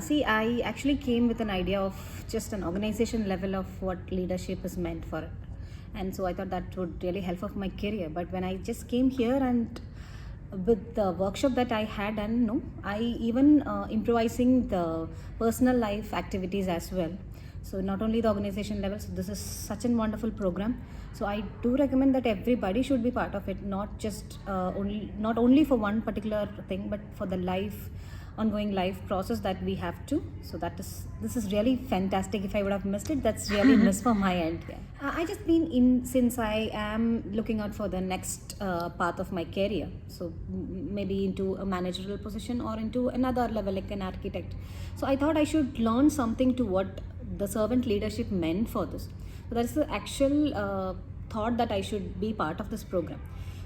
See, I actually came with an idea of just an organization level of what leadership is meant for. And so I thought that would really help of my career. But when I just came here and with the workshop that I had, and no, I even improvising the personal life activities as well. So not only the organization level, so this is such a wonderful program. So I do recommend that everybody should be part of it, not just not only for one particular thing, but for the ongoing life process that we have to. So this is really fantastic. If I would have missed it, that's really miss from my end. Yeah. I just been in since I am looking out for the next path of my career. So maybe into a managerial position or into another level like an architect. So I thought I should learn something to what the servant leadership meant for this. So that's the actual thought that I should be part of this program.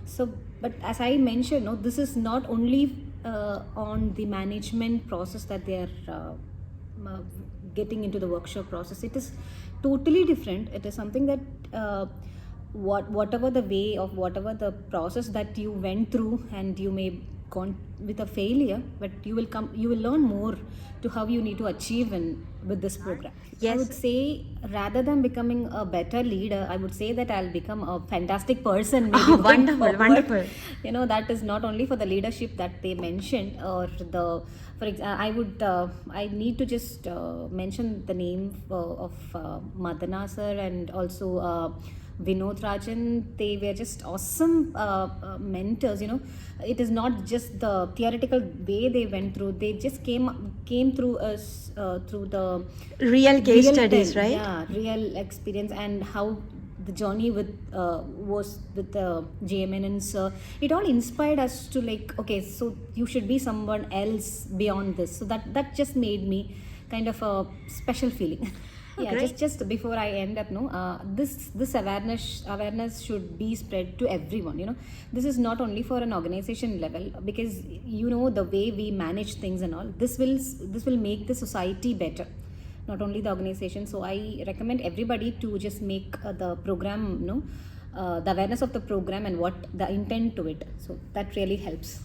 So, but as I mentioned, no, this is not only on the management process that they are getting into the workshop process. It is totally different. It is something that whatever the way of whatever the process that you went through, and you may gone with a failure, but you will learn more to how you need to achieve with this program. Yes. I would say rather than becoming a better leader, I would say that I'll become a fantastic person. Maybe Oh, wonderful, wonderful. You know, that is not only for the leadership that they mentioned, or for example, I need to just mention the name of Madana sir, and also Vinod Rajan. They were just awesome mentors. You know, it is not just the theoretical way they went through. They just came through us through the Real case studies, right? Yeah, real experience, and how the journey was with the JMN, and so it all inspired us to like, okay, so you should be someone else beyond this. So that just made me kind of a special feeling. Yeah, Great. just before I end up, this awareness should be spread to everyone. You know, this is not only for an organization level, because you know the way we manage things and all. This will make the society better, not only the organization. So I recommend everybody to just make the program, the awareness of the program and what the intent to it. So that really helps.